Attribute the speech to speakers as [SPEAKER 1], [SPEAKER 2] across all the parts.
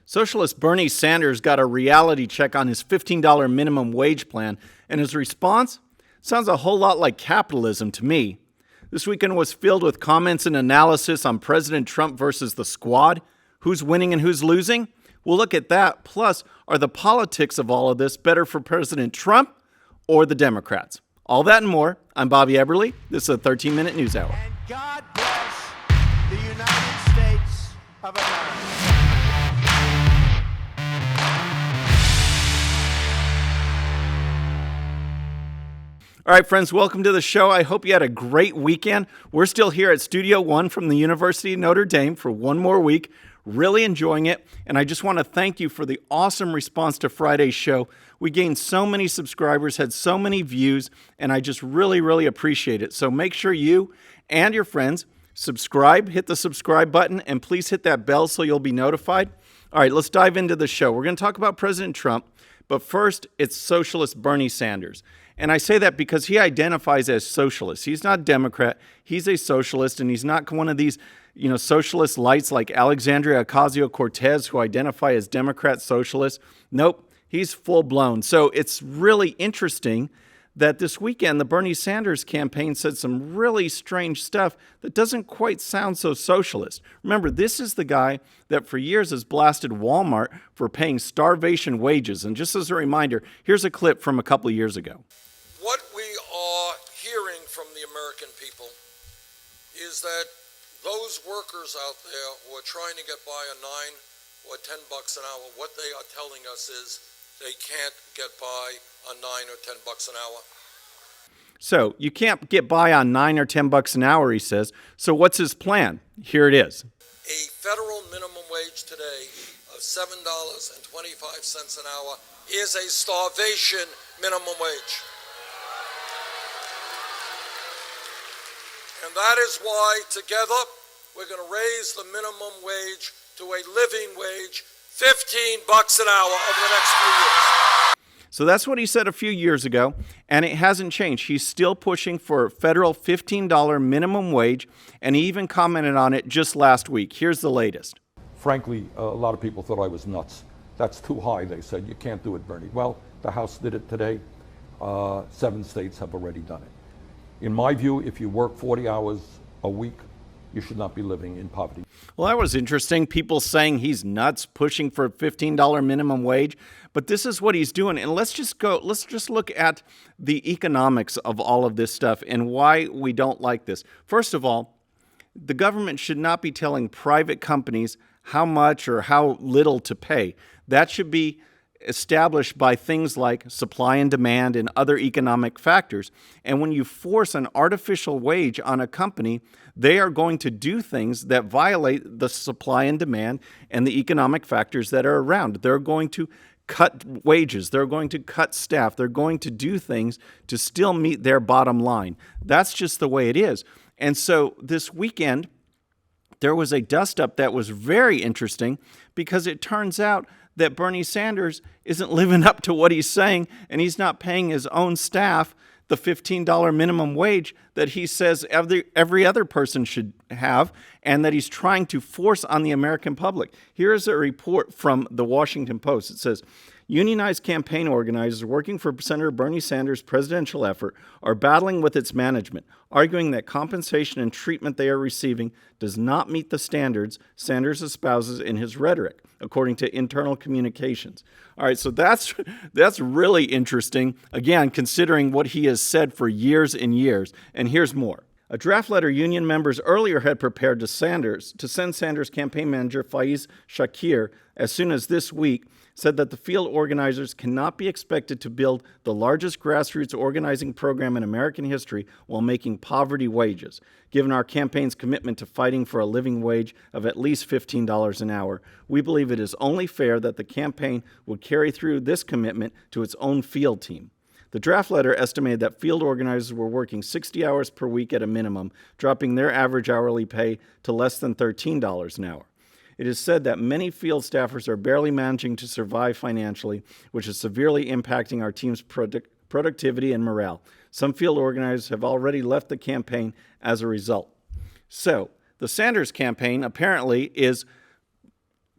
[SPEAKER 1] Socialist Bernie Sanders got a reality check on his $15 minimum wage plan, and his response sounds a whole lot like capitalism to me. This weekend was filled with comments and analysis on President Trump versus the squad. Who's winning and who's losing? We'll look at that. Plus, are the politics of all of this better for President Trump or the Democrats? All that and more. I'm Bobby Eberle. This is a 13-minute news hour.
[SPEAKER 2] And God bless the United States of America.
[SPEAKER 1] All right, friends, welcome to the show. I hope you had a great weekend. We're still here at Studio One from the University of Notre Dame for one more week. Really enjoying it. And I just want to thank you for the awesome response to Friday's show. We gained so many subscribers, had so many views, and I just really appreciate it. So make sure you and your friends subscribe, hit the subscribe button, and please hit that bell so you'll be notified. All right, let's dive into the show. We're going to talk about President Trump, but first, it's Socialist Bernie Sanders. And I say that because he identifies as socialist. He's not a Democrat. He's a socialist, and he's not one of these, socialist lights like Alexandria Ocasio-Cortez who identify as Democrat socialists. Nope, he's full-blown. So it's really interesting that this weekend the Bernie Sanders campaign said some really strange stuff that doesn't quite sound so socialist. Remember, this is the guy that for years has blasted Walmart for paying starvation wages. And just as a reminder, here's a clip from a couple of years ago.
[SPEAKER 3] What we are hearing from the American people is that those workers out there who are trying to get by on $9 or $10 an hour, what they are telling us is they can't get by on $9 or $10 an hour.
[SPEAKER 1] So you can't get by on $9 or $10 an hour, he says. So what's his plan? Here it is.
[SPEAKER 3] A federal minimum wage today of $7.25 an hour is a starvation minimum wage. And that is why, together, we're going to raise the minimum wage to a living wage, $15 an hour over the next few years.
[SPEAKER 1] So that's what he said a few years ago, and it hasn't changed. He's still pushing for a federal $15 minimum wage, and he even commented on it just last week. Here's the latest.
[SPEAKER 4] Frankly, a lot of people thought I was nuts. That's too high, they said. You can't do it, Bernie. Well, the House did it today. 7 states have already done it. In my view, if you work 40 hours a week, you should not be living in poverty.
[SPEAKER 1] Well, that was interesting. People saying he's nuts, pushing for a $15 minimum wage. But this is what he's doing. And let's just look at the economics of all of this stuff and why we don't like this. First of all, the government should not be telling private companies how much or how little to pay. That should be established by things like supply and demand and other economic factors. And when you force an artificial wage on a company, they are going to do things that violate the supply and demand and the economic factors that are around. They're going to cut wages. They're going to cut staff. They're going to do things to still meet their bottom line. That's just the way it is. And so this weekend, there was a dust-up that was very interesting because it turns out that Bernie Sanders isn't living up to what he's saying, and he's not paying his own staff the $15 minimum wage that he says every other person should have, and that he's trying to force on the American public. Here is a report from the Washington Post. It says, unionized campaign organizers working for Senator Bernie Sanders' presidential effort are battling with its management, arguing that compensation and treatment they are receiving does not meet the standards Sanders espouses in his rhetoric, according to internal communications. All right, so that's really interesting, again, considering what he has said for years and years. And here's more. A draft letter union members earlier had prepared to send Sanders campaign manager Faiz Shakir as soon as this week said that the field organizers cannot be expected to build the largest grassroots organizing program in American history while making poverty wages. Given our campaign's commitment to fighting for a living wage of at least $15 an hour, we believe it is only fair that the campaign would carry through this commitment to its own field team. The draft letter estimated that field organizers were working 60 hours per week at a minimum, dropping their average hourly pay to less than $13 an hour. It is said that many field staffers are barely managing to survive financially, which is severely impacting our team's productivity and morale. Some field organizers have already left the campaign as a result. So, the Sanders campaign apparently is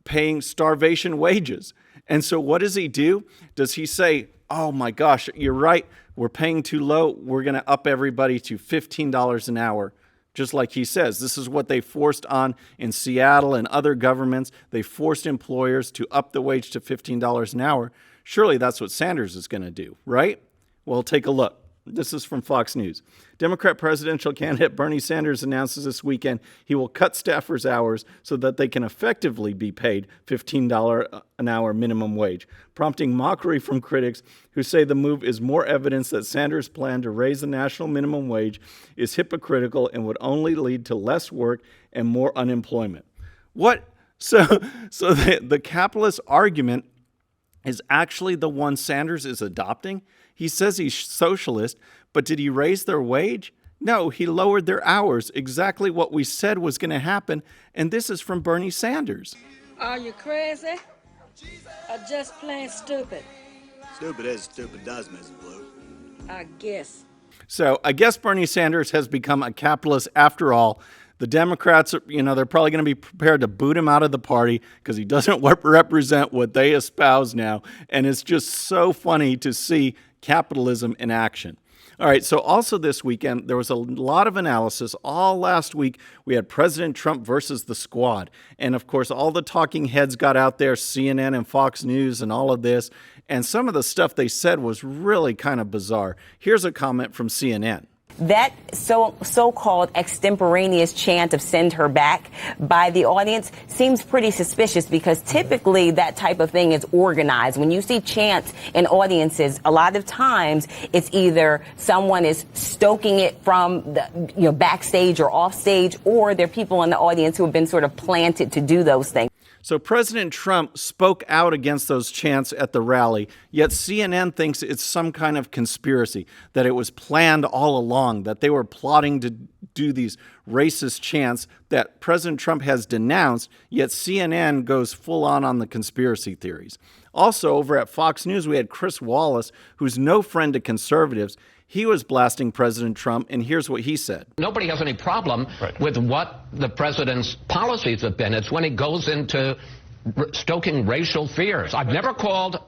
[SPEAKER 1] paying starvation wages. And so what does he do? Does he say, oh my gosh, you're right, we're paying too low, we're going to up everybody to $15 an hour? Just like he says, this is what they forced on in Seattle and other governments. They forced employers to up the wage to $15 an hour. Surely that's what Sanders is going to do, right? Well, take a look. This is from Fox News. Democrat presidential candidate Bernie Sanders announces this weekend he will cut staffers' hours so that they can effectively be paid $15 an hour minimum wage, prompting mockery from critics who say the move is more evidence that Sanders' plan to raise the national minimum wage is hypocritical and would only lead to less work and more unemployment. What? So the capitalist argument is actually the one Sanders is adopting? He says he's socialist, but did he raise their wage? No, he lowered their hours, exactly what we said was going to happen, and this is from Bernie Sanders.
[SPEAKER 5] Are you crazy or just plain stupid?
[SPEAKER 6] Stupid as stupid does, Mrs. Blue.
[SPEAKER 5] I guess.
[SPEAKER 1] So I guess Bernie Sanders has become a capitalist after all. The Democrats, they're probably going to be prepared to boot him out of the party because he doesn't represent what they espouse now. And it's just so funny to see capitalism in action. All right, so also this weekend, there was a lot of analysis. All last week, we had President Trump versus the squad. And of course, all the talking heads got out there, CNN and Fox News and all of this. And some of the stuff they said was really kind of bizarre. Here's a comment from CNN.
[SPEAKER 7] That so-called extemporaneous chant of send her back by the audience seems pretty suspicious because typically that type of thing is organized. When you see chants in audiences, a lot of times it's either someone is stoking it from the backstage or off stage, or there are people in the audience who have been sort of planted to do those things.
[SPEAKER 1] So President Trump spoke out against those chants at the rally, yet CNN thinks it's some kind of conspiracy, that it was planned all along, that they were plotting to do these racist chants that President Trump has denounced, yet CNN goes full on the conspiracy theories. Also, over at Fox News, we had Chris Wallace, who's no friend to conservatives. He was blasting President Trump, and here's what he said.
[SPEAKER 8] Nobody has any problem with what the president's policies have been. It's when he goes into stoking racial fears. I've never called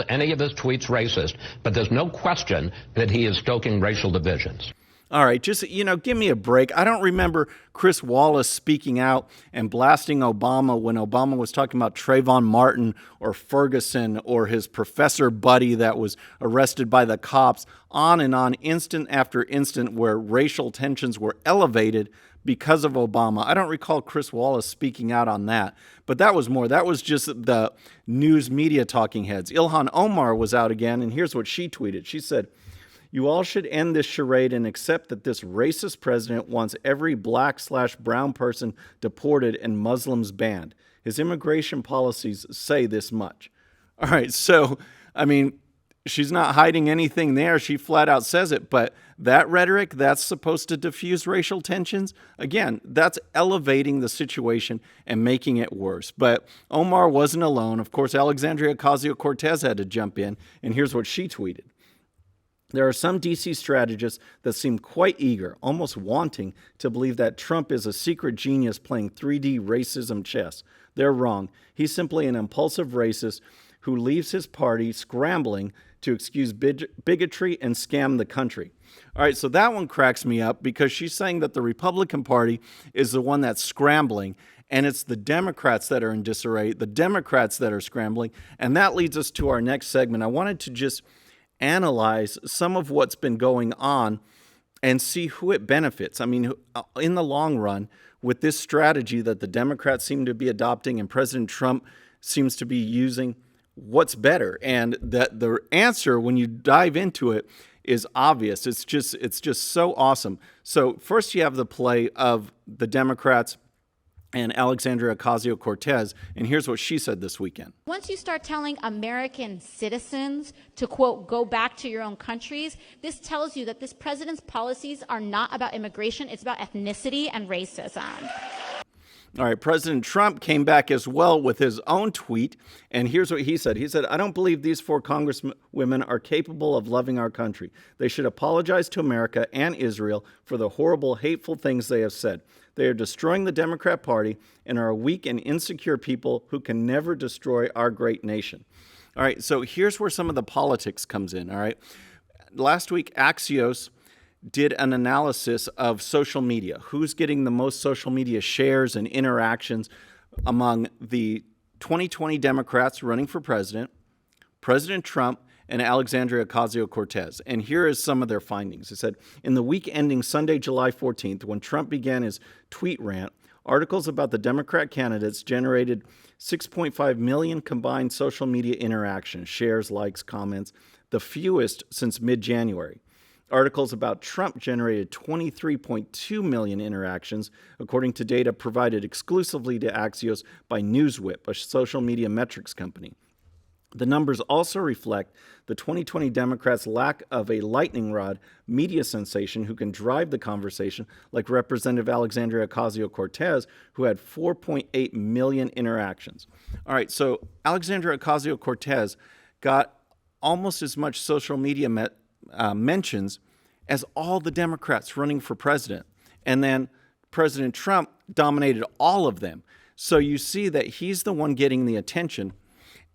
[SPEAKER 8] any of his tweets racist, but there's no question that he is stoking racial divisions.
[SPEAKER 1] All right, just, give me a break. I don't remember Chris Wallace speaking out and blasting Obama when Obama was talking about Trayvon Martin or Ferguson or his professor buddy that was arrested by the cops, on and on, instant after instant, where racial tensions were elevated because of Obama. I don't recall Chris Wallace speaking out on that, but that was just the news media talking heads. Ilhan Omar was out again, and here's what she tweeted. She said, "You all should end this charade and accept that this racist president wants every black/brown person deported and Muslims banned. His immigration policies say this much." All right, so, she's not hiding anything there. She flat out says it, but that rhetoric, that's supposed to diffuse racial tensions. Again, that's elevating the situation and making it worse. But Omar wasn't alone. Of course, Alexandria Ocasio-Cortez had to jump in, and here's what she tweeted. "There are some DC strategists that seem quite eager, almost wanting, to believe that Trump is a secret genius playing 3D racism chess. They're wrong. He's simply an impulsive racist who leaves his party scrambling to excuse bigotry and scam the country." All right, so that one cracks me up because she's saying that the Republican Party is the one that's scrambling, and it's the Democrats that are in disarray, the Democrats that are scrambling, and that leads us to our next segment. I wanted to just analyze some of what's been going on and see who it benefits. In the long run, with this strategy that the Democrats seem to be adopting and President Trump seems to be using, what's better? And that the answer, when you dive into it, is obvious. It's just so awesome. So first you have the play of the Democrats and Alexandria Ocasio-Cortez, and here's what she said this weekend.
[SPEAKER 9] Once you start telling American citizens to, quote, go back to your own countries, this tells you that this president's policies are not about immigration, it's about ethnicity and racism.
[SPEAKER 1] All right, President Trump came back as well with his own tweet, and here's what he said. He said, "I don't believe these 4 congresswomen are capable of loving our country. They should apologize to America and Israel for the horrible, hateful things they have said. They are destroying the Democrat Party and are a weak and insecure people who can never destroy our great nation." All right, so here's where some of the politics comes in, all right? Last week, Axios did an analysis of social media. Who's getting the most social media shares and interactions among the 2020 Democrats running for president, President Trump, and Alexandria Ocasio-Cortez. And here is some of their findings. It said, in the week ending Sunday, July 14th, when Trump began his tweet rant, articles about the Democrat candidates generated 6.5 million combined social media interactions, shares, likes, comments, the fewest since mid-January. Articles about Trump generated 23.2 million interactions, according to data provided exclusively to Axios by Newswhip, a social media metrics company. The numbers also reflect the 2020 Democrats' lack of a lightning rod media sensation who can drive the conversation, like Representative Alexandria Ocasio-Cortez, who had 4.8 million interactions. All right, so Alexandria Ocasio-Cortez got almost as much social media mentions as all the Democrats running for president. And then President Trump dominated all of them. So you see that he's the one getting the attention.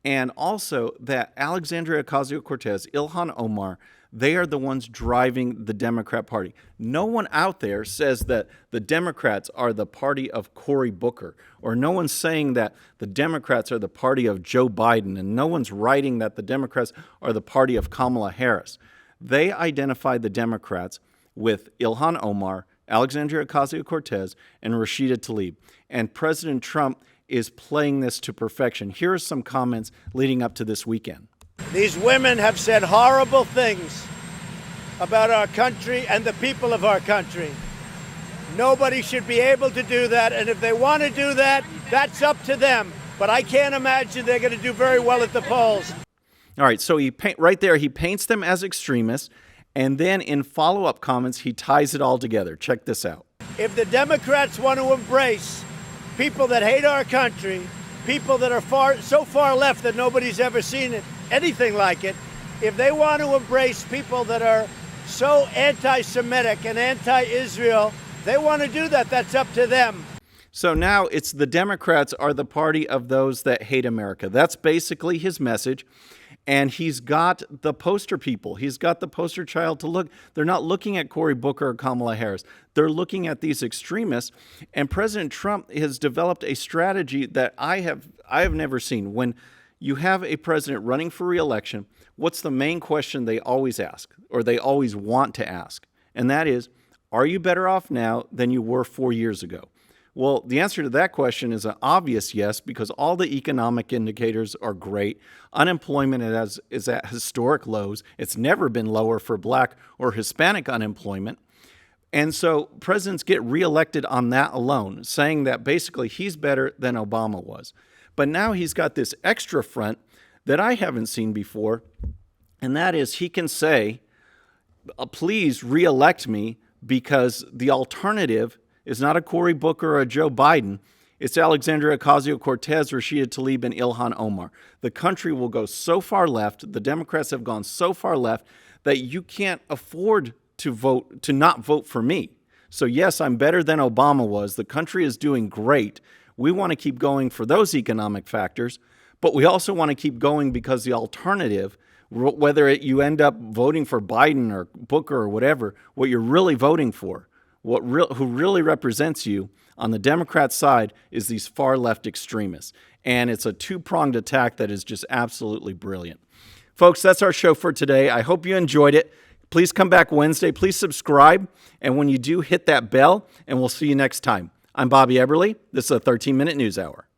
[SPEAKER 1] And also that Alexandria Ocasio-Cortez, Ilhan Omar, they are the ones driving the Democrat Party. No one out there says that the Democrats are the party of Cory Booker, or no one's saying that the Democrats are the party of Joe Biden, and no one's writing that the Democrats are the party of Kamala Harris. They identify the Democrats with Ilhan Omar, Alexandria Ocasio-Cortez, and Rashida Tlaib. And President Trump is playing this to perfection. Here are some comments leading up to this weekend.
[SPEAKER 2] These women have said horrible things about our country and the people of our country. Nobody should be able to do that, and if they want to do that, that's up to them. But I can't imagine they're going to do very well at the polls.
[SPEAKER 1] All right, so right there, he paints them as extremists, and then in follow-up comments, he ties it all together. Check this out.
[SPEAKER 2] If the Democrats want to embrace people that hate our country, people that are so far left that nobody's ever seen anything like it, if they want to embrace people that are so anti-Semitic and anti-Israel, they want to do that. That's up to them.
[SPEAKER 1] So now it's the Democrats are the party of those that hate America. That's basically his message. And he's got the poster people. He's got the poster child to look. They're not looking at Cory Booker or Kamala Harris. They're looking at these extremists. And President Trump has developed a strategy that I have never seen. When you have a president running for re-election, what's the main question they always ask, or they always want to ask? And that is, are you better off now than you were 4 years ago? Well, the answer to that question is an obvious yes, because all the economic indicators are great. Unemployment is at historic lows. It's never been lower for Black or Hispanic unemployment. And so presidents get reelected on that alone, saying that basically he's better than Obama was. But now he's got this extra front that I haven't seen before, and that is he can say, please reelect me, because the alternative is not a Cory Booker or a Joe Biden. It's Alexandria Ocasio-Cortez, Rashida Tlaib, and Ilhan Omar. The country will go so far left, the Democrats have gone so far left, that you can't afford to not vote for me. So yes, I'm better than Obama was. The country is doing great. We want to keep going for those economic factors, but we also want to keep going because the alternative, whether you end up voting for Biden or Booker or whatever, what you're really voting for, who really represents you on the Democrat side, is these far left extremists. And it's a two-pronged attack that is just absolutely brilliant. Folks, that's our show for today. I hope you enjoyed it. Please come back Wednesday. Please subscribe. And when you do, hit that bell, and we'll see you next time. I'm Bobby Eberle. This is a 13-Minute News Hour.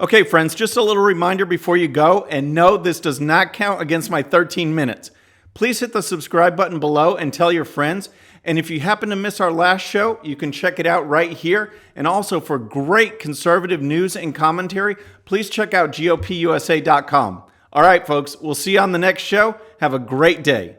[SPEAKER 1] Okay, friends, just a little reminder before you go, and no, this does not count against my 13 minutes. Please hit the subscribe button below and tell your friends. And if you happen to miss our last show, you can check it out right here. And also for great conservative news and commentary, please check out GOPUSA.com. All right, folks, we'll see you on the next show. Have a great day.